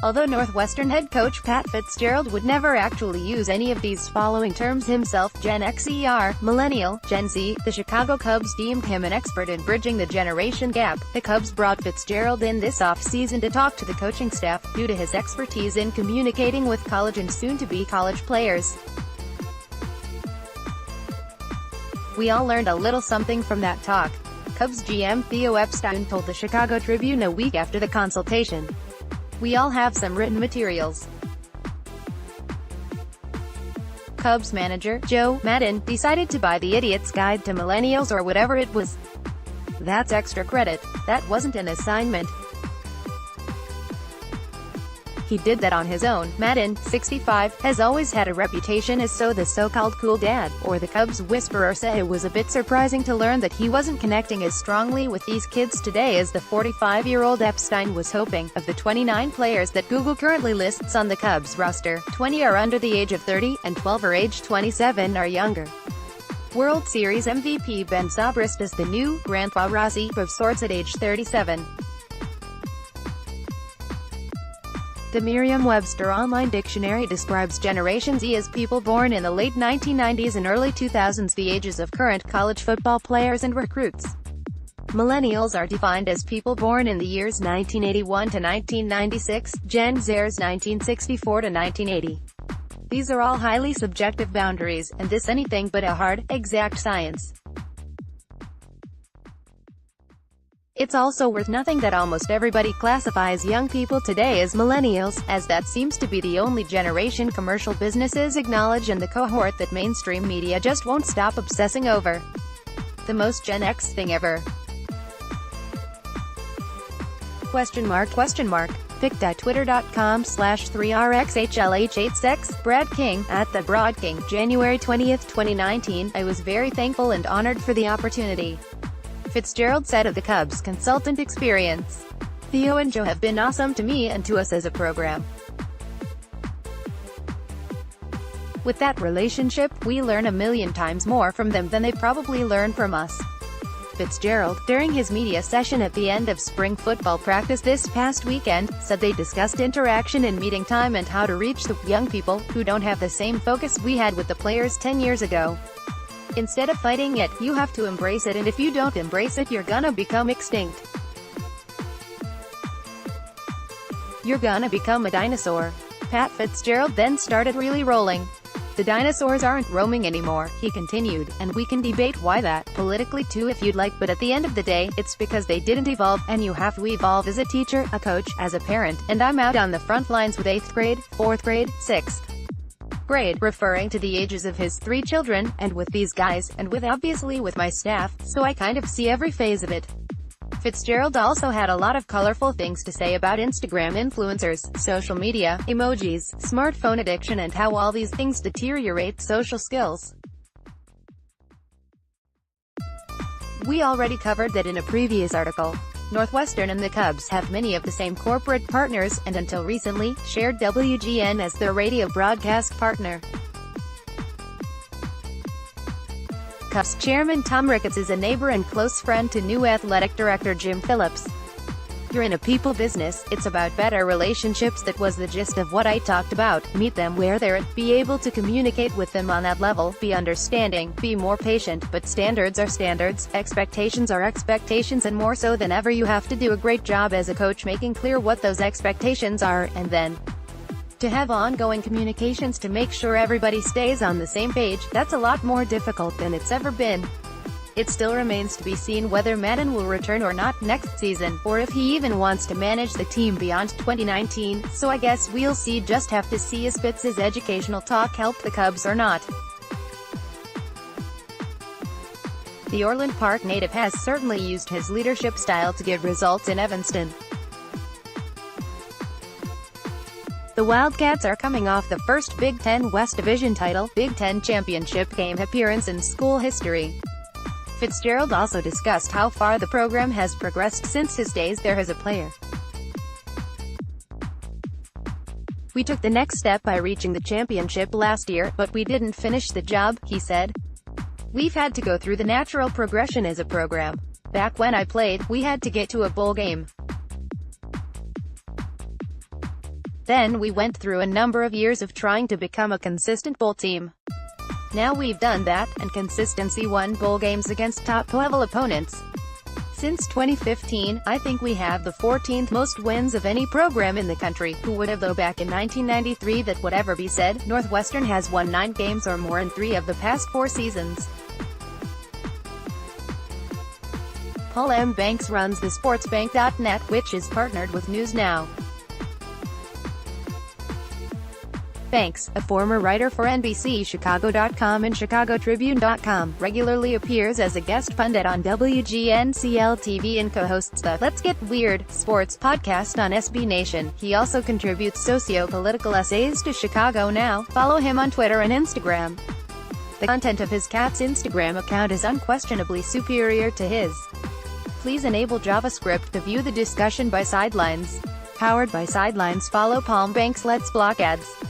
Although Northwestern head coach Pat Fitzgerald would never actually use any of these following terms himself, gen-Xer, millennial, Gen Z, the Chicago Cubs deemed him an expert in bridging the generation gap. The Cubs brought Fitzgerald in this offseason to talk to the coaching staff, due to his expertise in communicating with college and soon-to-be college players. We all learned a little something from that talk, Cubs GM Theo Epstein told the Chicago Tribune a week after the consultation. We all have some written materials. Cubs manager, Joe Maddon, decided to buy the Idiot's Guide to Millennials or whatever it was. That's extra credit. That wasn't an assignment. He did that on his own. Maddon, 65, has always had a reputation as the so-called cool dad, or the Cubs whisperer, said it was a bit surprising to learn that he wasn't connecting as strongly with these kids today as the 45-year-old Epstein was hoping. Of the 29 players that Google currently lists on the Cubs roster, 20 are under the age of 30, and 12 are aged 27 or younger. World Series MVP Ben Zobrist is the new Grandpa Rossi of sorts at age 37. The Merriam-Webster Online Dictionary describes Generation Z as people born in the late 1990s and early 2000s, the ages of current college football players and recruits. Millennials are defined as people born in the years 1981 to 1996, gen-Xers 1964 to 1980. These are all highly subjective boundaries, and this anything but a hard, exact science. It's also worth noting that almost everybody classifies young people today as millennials, as that seems to be the only generation commercial businesses acknowledge and the cohort that mainstream media just won't stop obsessing over. The most Gen X thing ever. Pic.twitter.com/3rxhlh8sex, Brad King, @TheBroadKing, January 20, 2019, I was very thankful and honored for the opportunity. Fitzgerald said of the Cubs' consultant experience. Theo and Joe have been awesome to me and to us as a program. With that relationship, we learn a million times more from them than they probably learn from us. Fitzgerald, during his media session at the end of spring football practice this past weekend, said they discussed interaction in meeting time and how to reach the young people who don't have the same focus we had with the players 10 years ago. Instead of fighting it, you have to embrace it, and if you don't embrace it, you're gonna become extinct. You're gonna become a dinosaur. Pat Fitzgerald then started really rolling. The dinosaurs aren't roaming anymore, he continued, and we can debate why that, politically too if you'd like, but at the end of the day, it's because they didn't evolve, and you have to evolve as a teacher, a coach, as a parent, and I'm out on the front lines with 8th grade, 4th grade, 6th grade, referring to the ages of his 3 children, and with these guys, and obviously with my staff, so I kind of see every phase of it. Fitzgerald also had a lot of colorful things to say about Instagram influencers, social media, emojis, smartphone addiction, and how all these things deteriorate social skills. We already covered that in a previous article. Northwestern and the Cubs have many of the same corporate partners, and until recently, shared WGN as their radio broadcast partner. Cubs chairman Tom Ricketts is a neighbor and close friend to new athletic director Jim Phillips. You're in a people business, it's about better relationships. That was the gist of what I talked about. Meet them where they're at, be able to communicate with them on that level, be understanding, be more patient, but standards are standards, expectations are expectations, and more so than ever you have to do a great job as a coach making clear what those expectations are, and then to have ongoing communications to make sure everybody stays on the same page. That's a lot more difficult than it's ever been. It still remains to be seen whether Maddon will return or not next season, or if he even wants to manage the team beyond 2019, so I guess we'll see. Just have to see if Fitz's educational talk helped the Cubs or not. The Orland Park native has certainly used his leadership style to get results in Evanston. The Wildcats are coming off the first Big Ten West Division title, Big Ten championship game appearance in school history. Fitzgerald also discussed how far the program has progressed since his days there as a player. We took the next step by reaching the championship last year, but we didn't finish the job, he said. We've had to go through the natural progression as a program. Back when I played, we had to get to a bowl game. Then we went through a number of years of trying to become a consistent bowl team. Now we've done that, and consistency won bowl games against top-level opponents. Since 2015, I think we have the 14th most wins of any program in the country. Who would have though back in 1993? That whatever be said, Northwestern has won 9 games or more in 3 of the past 4 seasons. Paul M. Banks runs the sportsbank.net, which is partnered with News Now. Banks, a former writer for NBC Chicago.com and ChicagoTribune.com, regularly appears as a guest pundit on WGNCL-TV and co-hosts the Let's Get Weird sports podcast on SB Nation. He also contributes socio-political essays to Chicago Now. Follow him on Twitter and Instagram. The content of his cat's Instagram account is unquestionably superior to his. Please enable JavaScript to view the discussion by Sidelines. Powered by Sidelines. Follow Palm Banks. Let's block ads.